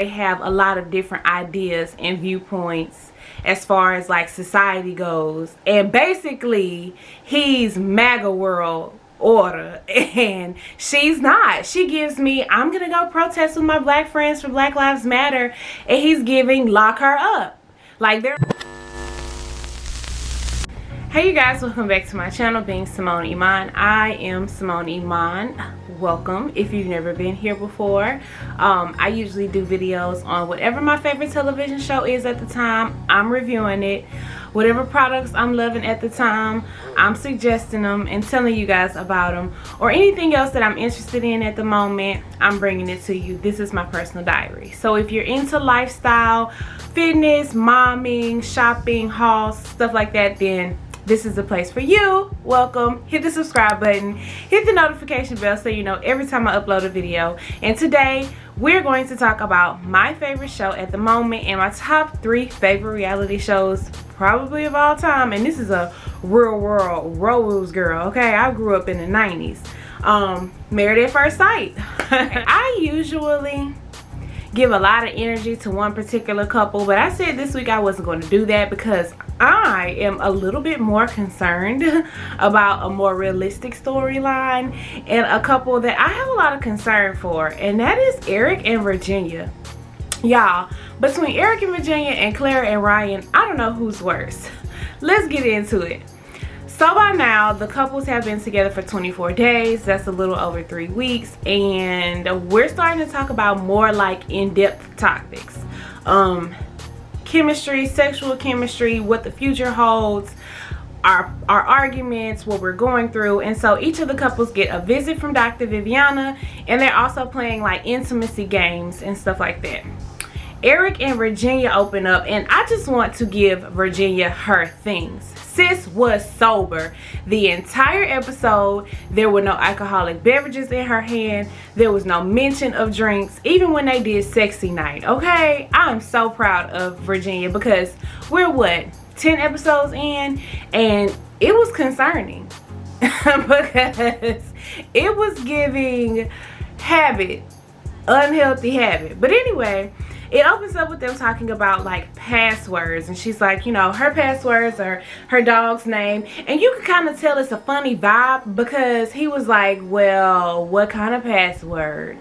They have a lot of different ideas and viewpoints as far as like society goes, and basically he's MAGA world order and she's not. She gives me, I'm gonna go protest with my black friends for Black Lives Matter, and he's giving lock her up. Like they're... Hey you guys, welcome back to my channel, being Simone Iman. I am Simone Iman. Welcome if you've never been here before. I usually do videos on whatever my favorite television show is at the time. I'm reviewing it. Whatever products I'm loving at the time, I'm suggesting them and telling you guys about them, or anything else that I'm interested in at the moment, I'm bringing it to you. This is my personal diary. So if you're into lifestyle, fitness, momming, shopping, hauls, stuff like that, then this is the place for you. Welcome. Hit the subscribe button, hit the notification bell so you know every time I upload a video. And today we're going to talk about my favorite show at the moment and my top 3 favorite reality shows probably of all time. And this is a real world Rose girl, okay? I grew up in the 90s. Married at First Sight. I usually give a lot of energy to one particular couple, but I said this week I wasn't going to do that because I am a little bit more concerned about a more realistic storyline and a couple that I have a lot of concern for, and that is Erik and Virginia. Y'all, between Erik and Virginia and Clara and Ryan, I don't know who's worse. Let's get into it. So by now, the couples have been together for 24 days. That's a little over 3 weeks. And we're starting to talk about more like in-depth topics. Chemistry, sexual chemistry, what the future holds, our arguments, what we're going through. And so each of the couples get a visit from Dr. Viviana, and they're also playing like intimacy games and stuff like that. Erik and Virginia open up, and I just want to give Virginia her things. Sis was sober the entire episode. There were no alcoholic beverages in her hand. There was no mention of drinks, even when they did sexy night, okay? I'm so proud of Virginia because we're what, 10 episodes in, and it was concerning because it was giving habit, unhealthy habit. But anyway, it opens up with them talking about like passwords, and she's like, you know, her passwords are her dog's name, and you can kind of tell it's a funny vibe because he was like, well, what kind of password?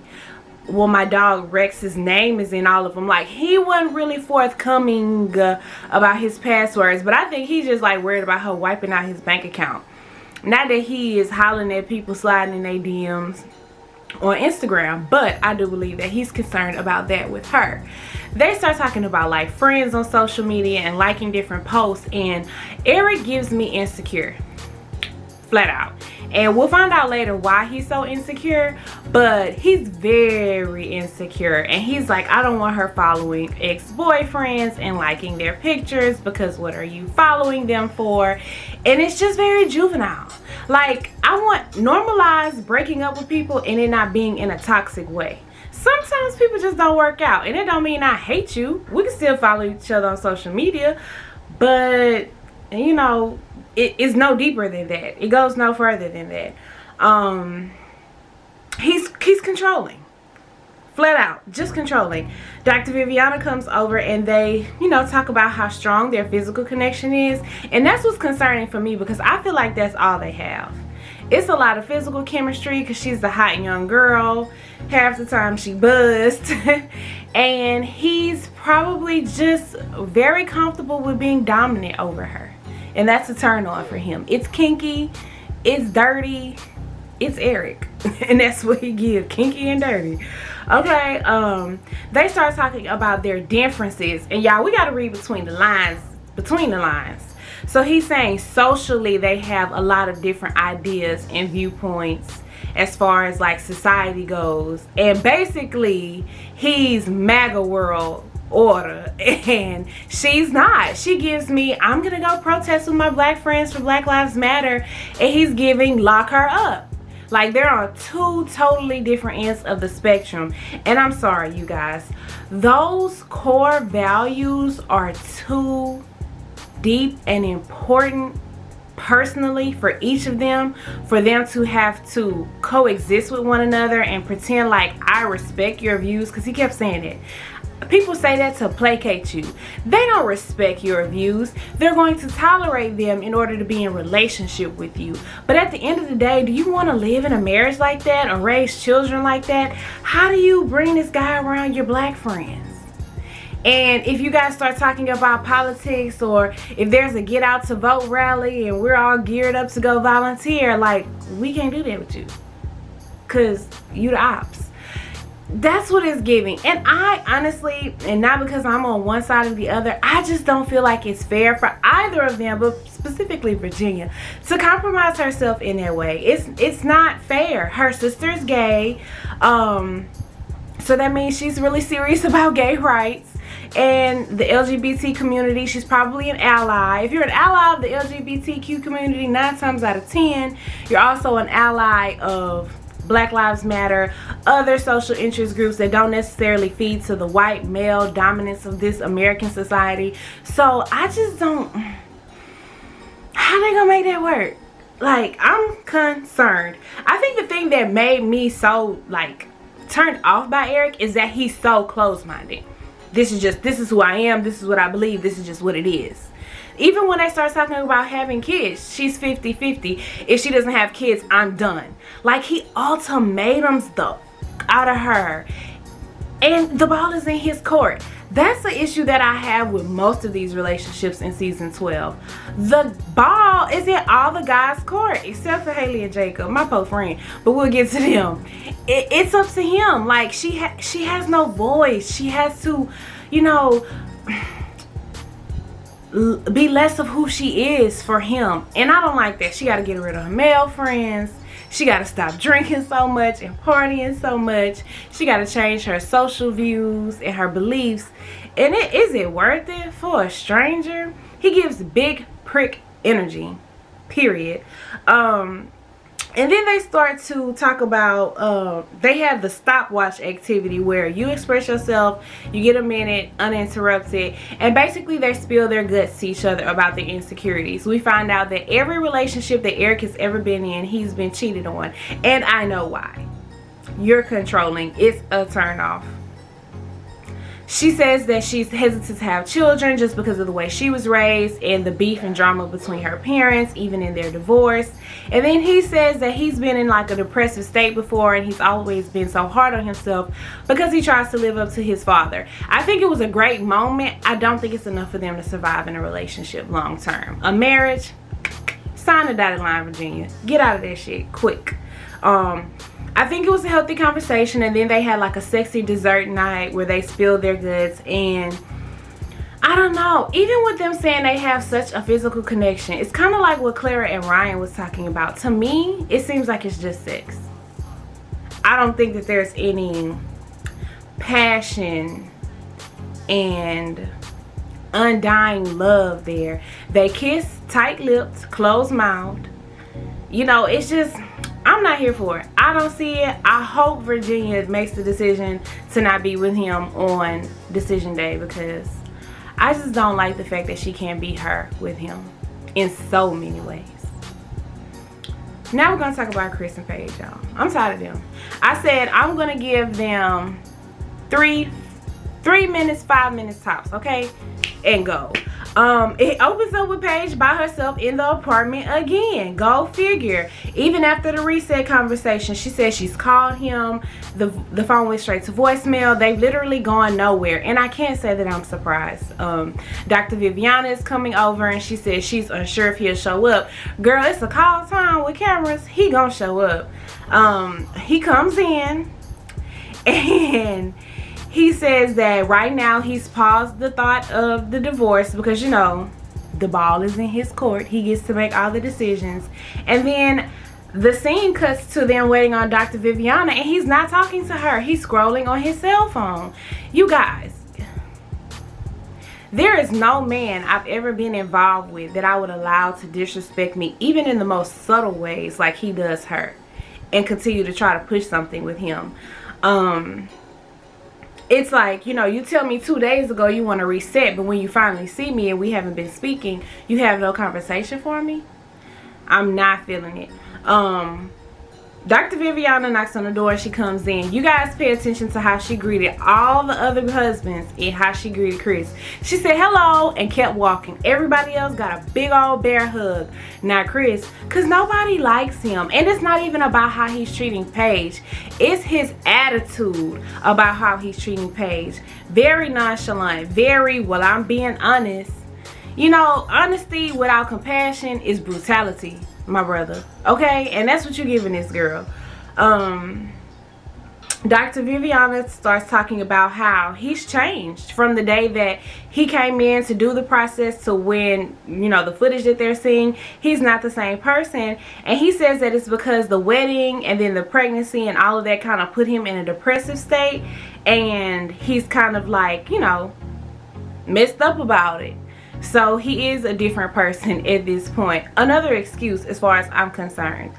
Well, my dog Rex's name is in all of them. Like, he wasn't really forthcoming about his passwords, but I think he's just like worried about her wiping out his bank account. Not that he is hollering at people sliding in their DMs on Instagram, but I do believe that he's concerned about that with her. They start talking about like friends on social media and liking different posts, and Erik gives me insecure, flat out. And we'll find out later why he's so insecure, but he's very insecure, and he's like, I don't want her following ex-boyfriends and liking their pictures because what are you following them for? And it's just very juvenile. Like, I want normalized breaking up with people and it not being in a toxic way. Sometimes people just don't work out, and it don't mean I hate you. We can still follow each other on social media, but you know, it's no deeper than that. It goes no further than that. He's controlling, flat out, just controlling. Dr. Viviana comes over and they, you know, talk about how strong their physical connection is, and that's what's concerning for me because I feel like that's all they have. It's a lot of physical chemistry because she's the hot young girl. Half the time she buzzed. And he's probably just very comfortable with being dominant over her. And that's a turn on for him. It's kinky. It's dirty. It's Erik. And that's what he gives. Kinky and dirty. Okay. They start talking about their differences. And y'all, we got to read between the lines. So he's saying socially they have a lot of different ideas and viewpoints as far as like society goes, and basically he's MAGA world order, and she's not. She gives me, I'm gonna go protest with my black friends for Black Lives Matter, and he's giving lock her up. Like, they're on 2 totally different ends of the spectrum. And I'm sorry, you guys, those core values are too deep and important personally for each of them, for them to have to coexist with one another and pretend like I respect your views, because he kept saying it. people say that to placate you. They don't respect your views. They're going to tolerate them in order to be in relationship with you. But at the end of the day, do you want to live in a marriage like that or raise children like that? How do you bring this guy around your black friends? And if you guys start talking about politics, or if there's a get out to vote rally and we're all geared up to go volunteer, like, we can't do that with you, because you the ops. That's what it's giving. And I honestly, and not because I'm on one side or the other, I just don't feel like it's fair for either of them, but specifically Virginia, to compromise herself in that way. It's not fair. Her sister's gay, so that means she's really serious about gay rights. And the LGBT community, she's probably an ally. If you're an ally of the LGBTQ community, 9 times out of 10, you're also an ally of Black Lives Matter, other social interest groups that don't necessarily feed to the white male dominance of this American society. So I just don't, how they gonna make that work? Like, I'm concerned. I think the thing that made me so, like, turned off by Erik is that he's so close-minded. This is who I am, this is what I believe, this is just what it is. Even when they start talking about having kids, she's 50-50. If she doesn't have kids, I'm done. Like, he ultimatums the out of her, and the ball is in his court. That's the issue that I have with most of these relationships in season 12. The ball is in all the guys' court, except for Haley and Jacob, my poor friend. But we'll get to them. It's up to him. Like, she has no voice. She has to, you know, be less of who she is for him. And I don't like that. She got to get rid of her male friends. She got to stop drinking so much and partying so much. She got to change her social views and her beliefs. And is it worth it for a stranger? He gives big prick energy, period. And then they start to talk about, they have the stopwatch activity where you express yourself, you get a minute uninterrupted, and basically they spill their guts to each other about their insecurities. We find out that every relationship that Erik has ever been in, he's been cheated on. And I know why. You're controlling. It's a turn off. She says that she's hesitant to have children just because of the way she was raised and the beef and drama between her parents, even in their divorce. And then he says that he's been in like a depressive state before, and he's always been so hard on himself because he tries to live up to his father. I think it was a great moment. I don't think it's enough for them to survive in a relationship long term. A marriage, sign the dotted line, Virginia. Get out of that shit quick. I think it was a healthy conversation, and then they had like a sexy dessert night where they spilled their guts. And I don't know, even with them saying they have such a physical connection, it's kind of like what Clara and Ryan was talking about. To me, it seems like it's just sex. I don't think that there's any passion and undying love there. They kiss tight-lipped, closed-mouthed. You know, it's just, I'm not here for it. I don't see it. I hope Virginia makes the decision to not be with him on decision day, because I just don't like the fact that she can't be her with him in so many ways. Now we're going to talk about Chris and Paige, y'all. I'm tired of them. I said I'm going to give them 3 minutes, 5 minutes tops, okay? And go. It opens up with Paige by herself in the apartment again. Go figure. Even after the reset conversation, she says she's called him. The phone went straight to voicemail. They've literally gone nowhere. And I can't say that I'm surprised. Dr. Viviana is coming over, and she says she's unsure if he'll show up. Girl, it's a call time with cameras. He gonna show up. He comes in, and he says that right now he's paused the thought of the divorce because, you know, the ball is in his court. He gets to make all the decisions. And then the scene cuts to them waiting on Dr. Viviana, and he's not talking to her. He's scrolling on his cell phone. You guys, there is no man I've ever been involved with that I would allow to disrespect me, even in the most subtle ways, like he does her, and continue to try to push something with him. It's like, you know, you tell me 2 days ago you want to reset, but when you finally see me and we haven't been speaking, you have no conversation for me. I'm not feeling it. Dr. Viviana knocks on the door and she comes in. You guys pay attention to how she greeted all the other husbands and how she greeted Chris. She said hello and kept walking. Everybody else got a big old bear hug. Not Chris, because nobody likes him. And it's not even about how he's treating Paige. It's his attitude about how he's treating Paige. Very nonchalant. Very, well, I'm being honest. You know, honesty without compassion is brutality, my brother. Okay? And that's what you're giving this girl. Dr. Viviana starts talking about how he's changed from the day that he came in to do the process to when, you know, the footage that they're seeing. He's not the same person. And he says that it's because the wedding and then the pregnancy and all of that kind of put him in a depressive state. And he's kind of like, you know, messed up about it. So he is a different person at this point. Another excuse as far as I'm concerned.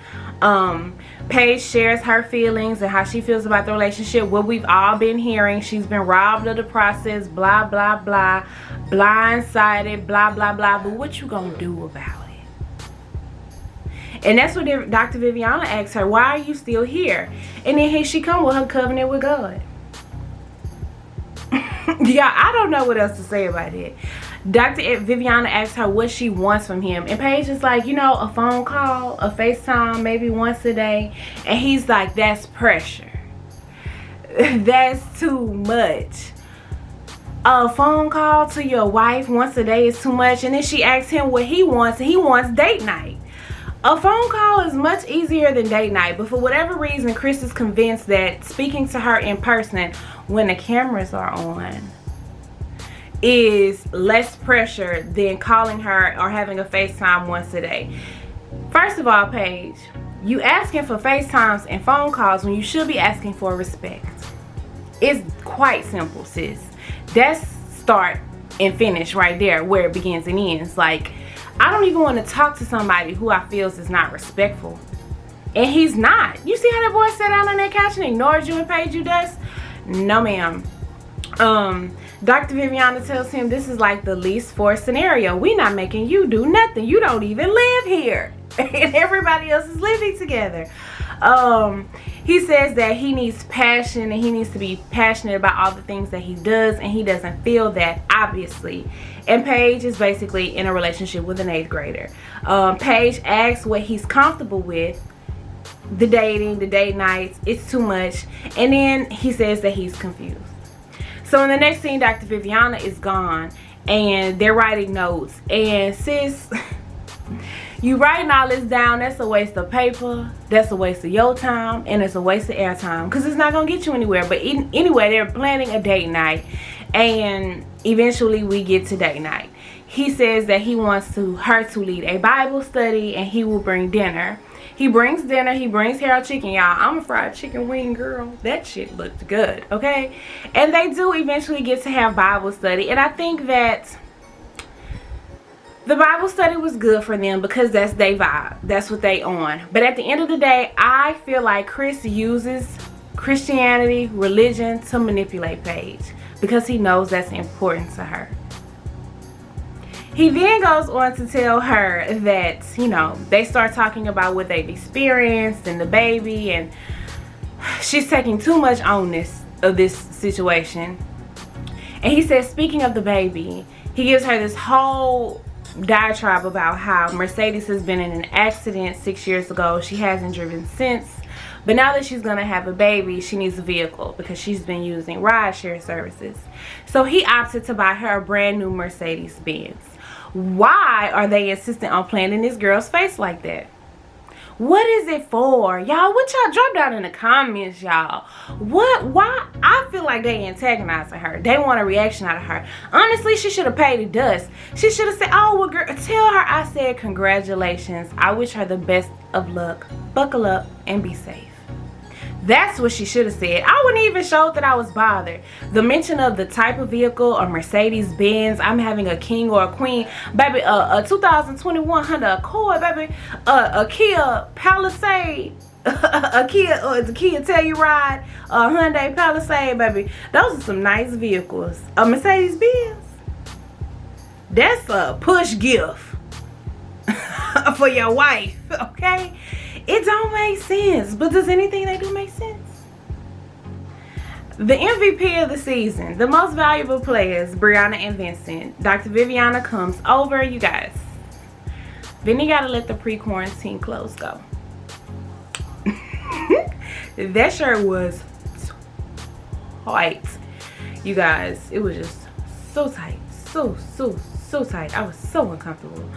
Paige shares her feelings and how she feels about the relationship. What we've all been hearing. She's been robbed of the process. Blah, blah, blah. Blindsided. Blah, blah, blah. But what you gonna do about it? And that's what Dr. Viviana asks her. Why are you still here? And then here she come with her covenant with God. Yeah, I don't know what else to say about it. Dr. Viviana asks her what she wants from him. And Paige is like, you know, a phone call, a FaceTime, maybe once a day. And he's like, that's pressure. That's too much. A phone call to your wife once a day is too much. And then she asks him what he wants. And he wants date night. A phone call is much easier than date night. But for whatever reason, Chris is convinced that speaking to her in person when the cameras are on is less pressure than calling her or having a FaceTime once a day. First of all, Paige, you asking for FaceTimes and phone calls when you should be asking for respect. It's quite simple, sis. That's start and finish right there, where it begins and ends. Like, I don't even want to talk to somebody who I feel is not respectful. And he's not. You see how that boy sat down on that couch and ignored you and paid you dust? No, ma'am. Dr. Viviana tells him this is like the least forced scenario. We not making you do nothing. You don't even live here. And everybody else is living together. He says that he needs passion and he needs to be passionate about all the things that he does, and he doesn't feel that, obviously. And Paige is basically in a relationship with an 8th grader. Paige asks what he's comfortable with. The dating, the date nights, it's too much. And then he says that he's confused. So in the next scene, Dr. Viviana is gone and they're writing notes. And sis, you writing all this down, that's a waste of paper, that's a waste of your time, and it's a waste of airtime because it's not going to get you anywhere. But anyway, they're planning a date night, and eventually we get to date night. He says that he wants her to lead a Bible study, and he will bring dinner. He brings dinner. He brings Harold chicken, y'all. I'm a fried chicken wing girl. That shit looked good, okay? And they do eventually get to have Bible study. And I think that the Bible study was good for them because that's their vibe. That's what they on. But at the end of the day, I feel like Chris uses Christianity, religion to manipulate Paige because he knows that's important to her. He then goes on to tell her that, you know, they start talking about what they've experienced and the baby, and she's taking too much on this situation. And he says, speaking of the baby, he gives her this whole diatribe about how Mercedes has been in an accident 6 years ago. She hasn't driven since. But now that she's going to have a baby, she needs a vehicle because she's been using rideshare services. So he opted to buy her a brand new Mercedes Benz. Why are they insistent on playing in this girl's face like that? What is it for? Y'all, what y'all drop down in the comments, y'all? Why? I feel like they antagonizing her. They want a reaction out of her. Honestly, she should have paid the dust. She should have said, oh, well, girl, tell her I said congratulations. I wish her the best of luck. Buckle up and be safe. That's what she should have said. I wouldn't even show that I was bothered. The mention of the type of vehicle, a Mercedes Benz, I'm having a king or a queen, baby, a 2021 Honda Accord, baby, a Kia Palisade, a Kia Telluride, a Hyundai Palisade, baby. Those are some nice vehicles. A Mercedes Benz, that's a push gift for your wife, okay? It don't make sense. But does anything they do make sense? The MVP of the season, the most valuable players, Brianna and Vincent. Dr. Viviana comes over. You guys, Vinny gotta let the pre-quarantine clothes go. That shirt was tight. You guys, it was just so tight. So tight. I was so uncomfortable.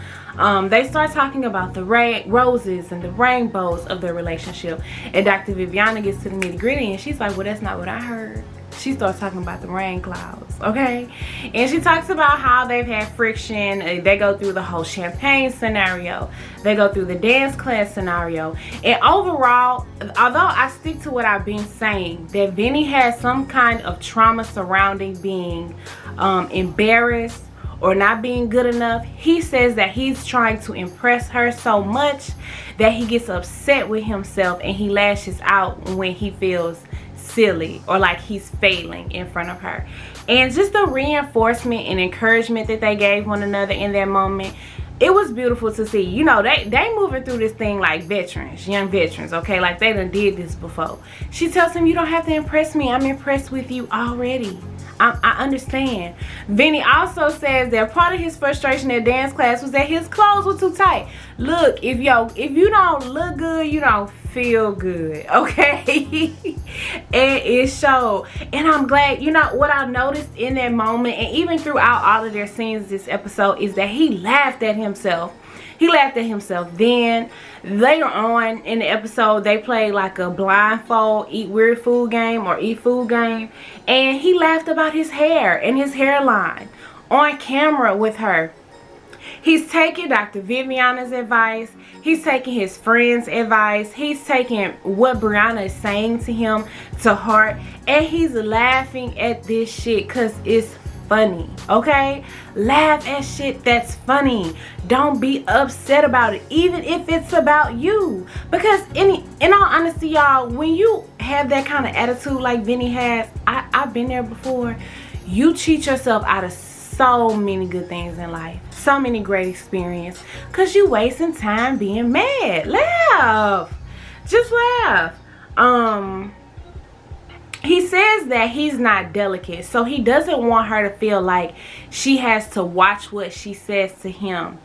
They start talking about the roses and the rainbows of their relationship, and Dr. Viviana gets to the nitty gritty and she's like, well, that's not what I heard. She starts talking about the rain clouds, okay? And she talks about how they've had friction. They go through the whole champagne scenario. They go through the dance class scenario. And overall, although I stick to what I've been saying, that Vinny has some kind of trauma surrounding being embarrassed or not being good enough, he says that he's trying to impress her so much that he gets upset with himself and he lashes out when he feels silly or like he's failing in front of her. And just the reinforcement and encouragement that they gave one another in that moment, it was beautiful to see. You know, they moving through this thing like veterans, young veterans, okay? Like they done did this before. She tells him, you don't have to impress me. I'm impressed with you already. I understand. Vinny also says that part of his frustration at dance class was that his clothes were too tight. Look, if you don't look good, you don't feel good, okay? And it showed. And I'm glad, you know, what I noticed in that moment, and even throughout all of their scenes this episode, is that he laughed at himself. He laughed at himself then. Later on in the episode, they played like a blindfold eat weird food game or eat food game. And he laughed about his hair and his hairline on camera with her. He's taking Dr. Viviana's advice. He's taking his friend's advice. He's taking what Brianna is saying to him to heart. And he's laughing at this shit because it's funny, okay? Laugh at shit that's funny. Don't be upset about it, even if it's about you. Because in all honesty, y'all, when you have that kind of attitude like Vinny has, I've been there before. You cheat yourself out of so many good things in life, so many great experience, because you wasting time being mad. Laugh. Just laugh. He says that he's not delicate, so he doesn't want her to feel like she has to watch what she says to him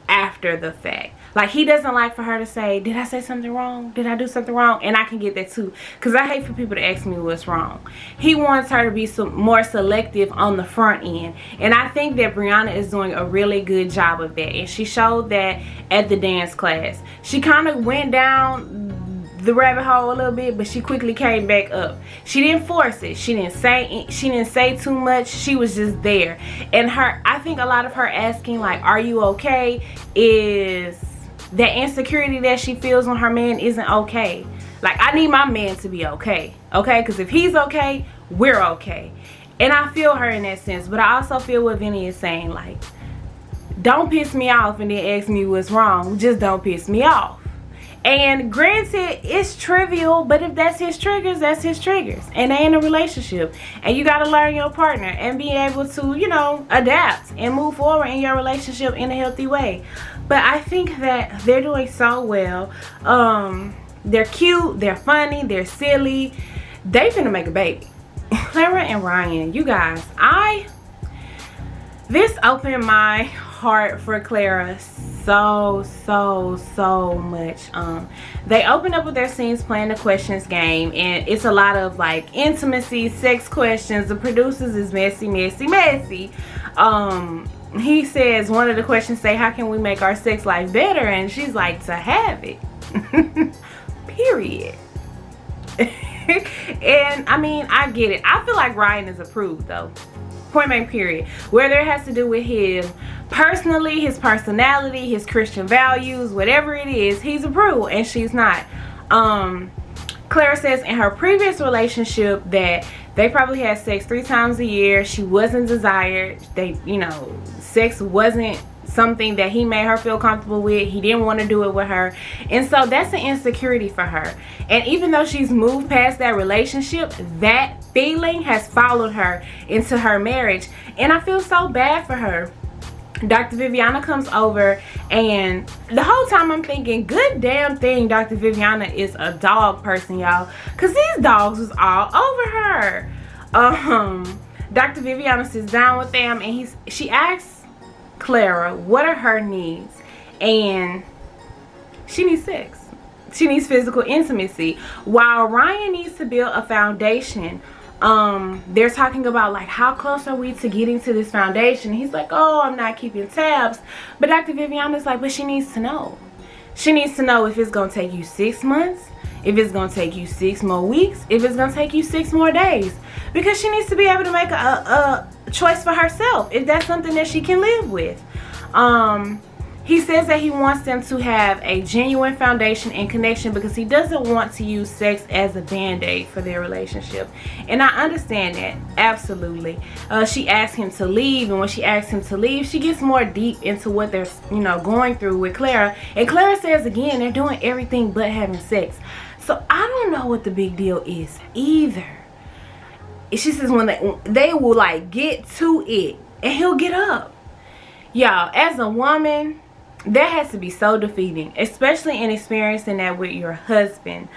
after the fact. Like, he doesn't like for her to say, did I say something wrong? Did I do something wrong? And I can get that too, because I hate for people to ask me what's wrong. He wants her to be more selective on the front end. And I think that Brianna is doing a really good job of that. And she showed that at the dance class. She kind of went down the rabbit hole a little bit, but she quickly came back up. She didn't force it. She didn't say too much. She was just there. And I think a lot of her asking like, are you okay, is that insecurity that she feels when her man isn't okay. Like, I need my man to be okay, because if he's okay, we're okay. And I feel her in that sense, but I also feel what Vinny is saying, like, don't piss me off and then ask me what's wrong. Just don't piss me off. And granted, it's trivial, but if that's his triggers, that's his triggers. And they in a relationship. And you got to learn your partner and be able to, you know, adapt and move forward in your relationship in a healthy way. But I think that they're doing so well. They're cute, they're funny, they're silly. They finna make a baby. Clara and Ryan, you guys, this opened my heart for Clara so much. They open up with their scenes playing the questions game, and it's a lot of like intimacy, sex questions. The producers is messy. He says, one of the questions say, how can we make our sex life better? And she's like, to have it. Period. And I mean, I get it. I feel like Ryan is approved though. Point blank period. Whether it has to do with him personally, his personality, his Christian values, whatever it is, he's approved and she's not. Clara says in her previous relationship that they probably had sex 3 times a year. She wasn't desired. Sex wasn't something that he made her feel comfortable with. He didn't want to do it with her. And so that's an insecurity for her. And even though she's moved past that relationship, that feeling has followed her into her marriage. And I feel so bad for her. Dr. Viviana comes over, and the whole time I'm thinking, good damn thing Dr. Viviana is a dog person, y'all, because these dogs was all over her. Dr. Viviana sits down with them, and she asks Clara what are her needs, and she needs sex. She needs physical intimacy, while Ryan needs to build a foundation. They're talking about like, how close are we to getting to this foundation? He's like, oh, I'm not keeping tabs. But Dr. Viviana's like, but she needs to know. She needs to know if it's gonna take you 6 months, if it's gonna take you 6 more weeks, if it's gonna take you 6 more days, because she needs to be able to make a choice for herself if that's something that she can live with. He says that he wants them to have a genuine foundation and connection because he doesn't want to use sex as a band-aid for their relationship. And I understand that, absolutely. She asked him to leave, and when she asks him to leave, she gets more deep into what they're, going through with Clara. And Clara says again, they're doing everything but having sex. So I don't know what the big deal is either. She says when they will like get to it, and he'll get up. Y'all, as a woman, that has to be so defeating, especially in experiencing that with your husband.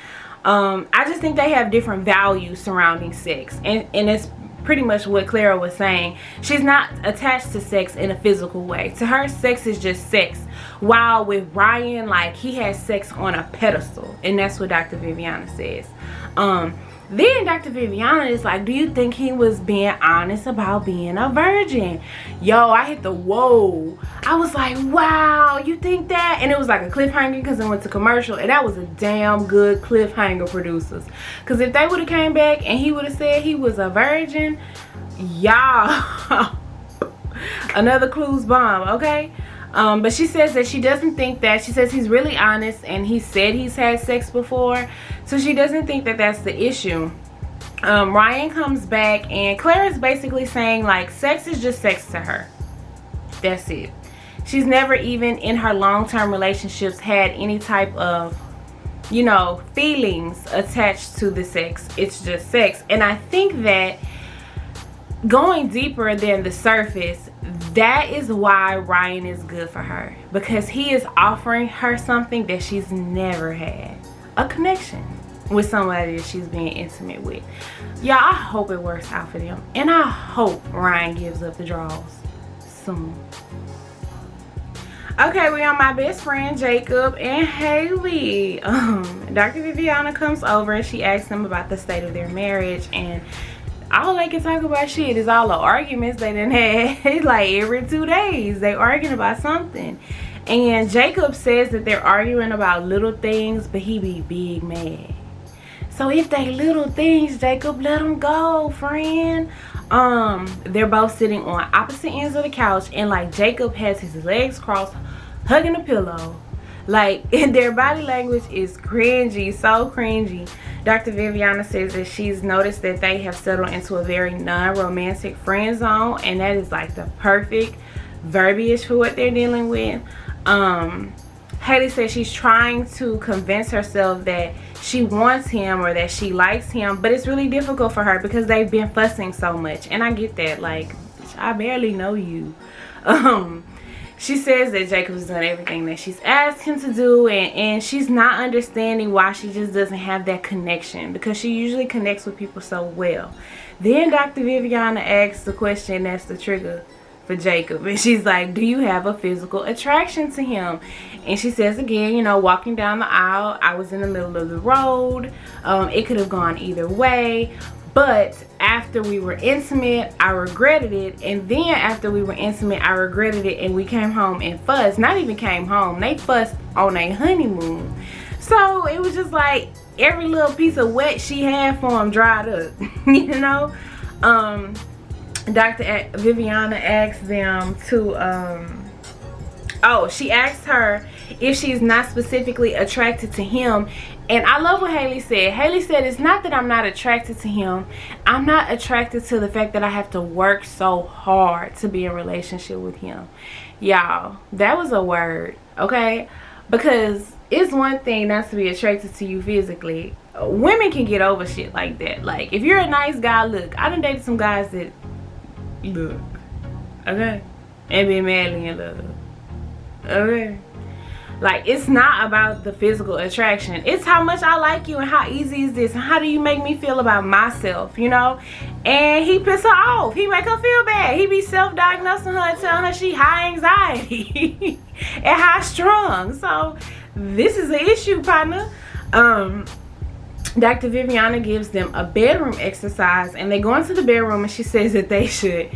I just think they have different values surrounding sex, and it's pretty much what Clara was saying. She's not attached to sex in a physical way. To her, sex is just sex, while with Ryan, like, he has sex on a pedestal, and that's what Dr. Viviana says. Then Dr. Viviana is like, do you think he was being honest about being a virgin? Yo, I hit the whoa. I was like, wow, you think that? And it was like a cliffhanger because it went to commercial, and that was a damn good cliffhanger, producers. Because if they would have came back and he would have said he was a virgin, y'all, another clues bomb, okay? But she says that she doesn't think that. She says he's really honest, and he said he's had sex before, so she doesn't think that that's the issue. Ryan comes back, and Clara's basically saying like, sex is just sex to her. That's it. She's never even in her long-term relationships had any type of, feelings attached to the sex. It's just sex. And I think that going deeper than the surface, that is why Ryan is good for her, because he is offering her something that she's never had, a connection with somebody that she's being intimate with. Yeah, I hope it works out for them, and I hope Ryan gives up the draws soon. Okay, we on my best friend Jacob and Haley. Dr. Viviana comes over, and she asks them about the state of their marriage, and all they can talk about shit is all the arguments they done had. It's like every 2 days they arguing about something. And Jacob says that they're arguing about little things, but he be big mad. So if they little things, Jacob, let them go, friend. They're both sitting on opposite ends of the couch, and like Jacob has his legs crossed, hugging a pillow. Like, their body language is cringy, so cringy. Dr. Viviana says that she's noticed that they have settled into a very non-romantic friend zone, and that is like the perfect verbiage for what they're dealing with. Haley says she's trying to convince herself that she wants him or that she likes him, but it's really difficult for her because they've been fussing so much, and I get that. Like, I barely know you. She says that Jacob's done everything that she's asked him to do, and she's not understanding why she just doesn't have that connection, because she usually connects with people so well. Then Dr. Viviana asks the question that's the trigger for Jacob, and she's like, do you have a physical attraction to him? And she says again, walking down the aisle, I was in the middle of the road. It could have gone either way. But after we were intimate, I regretted it. And then after we were intimate, I regretted it. And we came home and fussed. Not even came home. They fussed on a honeymoon. So it was just like every little piece of wet she had for him dried up. Dr. Viviana asked them to, she asked her if she's not specifically attracted to him. And I love what Haley said. Haley said, it's not that I'm not attracted to him. I'm not attracted to the fact that I have to work so hard to be in a relationship with him. Y'all, that was a word, okay? Because it's one thing not to be attracted to you physically. Women can get over shit like that. Like, if you're a nice guy, look, I done dated some guys that look, okay? and be madly in love. Okay? Like, it's not about the physical attraction. It's how much I like you and how easy is this and how do you make me feel about myself, you know? And he piss her off. He make her feel bad. He be self-diagnosing her and telling her she high anxiety and high strung. So this is an issue, partner. Dr. Viviana gives them a bedroom exercise, and they go into the bedroom and she says that they should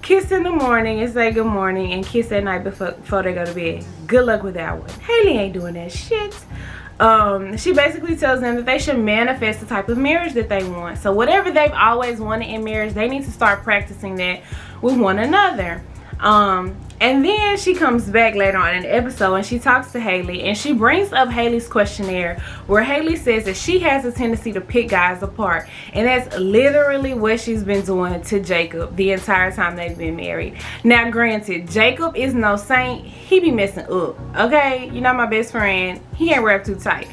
kiss in the morning and say good morning, and kiss at night before they go to bed. Good luck with that one. Haley ain't doing that shit. She basically tells them that they should manifest the type of marriage that they want. So whatever they've always wanted in marriage, they need to start practicing that with one another. And then she comes back later on in the episode and she talks to Haley, and she brings up Haley's questionnaire where Haley says that she has a tendency to pick guys apart, and that's literally what she's been doing to Jacob the entire time they've been married. Now granted, Jacob is no saint. He be messing up, okay? You're not my best friend. He ain't wrapped too tight,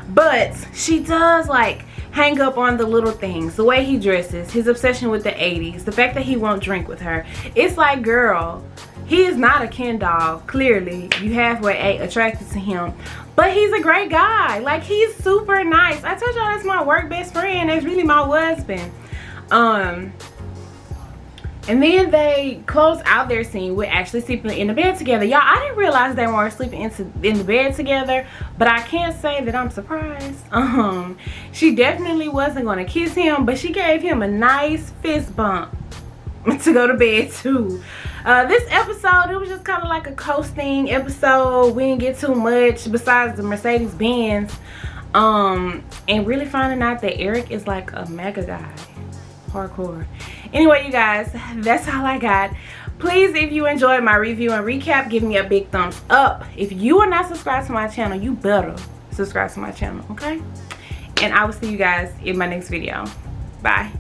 but she does like hang up on the little things, the way he dresses, his obsession with the 80s, the fact that he won't drink with her. It's like, girl, he is not a Ken doll. Clearly, you halfway ain't attracted to him, but he's a great guy. Like, he's super nice. I told y'all that's my work best friend. That's really my husband. And then they close out their scene with actually sleeping in the bed together. Y'all, I didn't realize they weren't sleeping in the bed together, but I can't say that I'm surprised. She definitely wasn't going to kiss him, but she gave him a nice fist bump to go to bed too. This episode, it was just kind of like a coasting episode. We didn't get too much besides the Mercedes Benz, and really finding out that Erik is like a mega guy. Hardcore. Anyway, you guys, that's all I got. Please, if you enjoyed my review and recap, give me a big thumbs up. If you are not subscribed to my channel, you better subscribe to my channel, okay? And I will see you guys in my next video. Bye.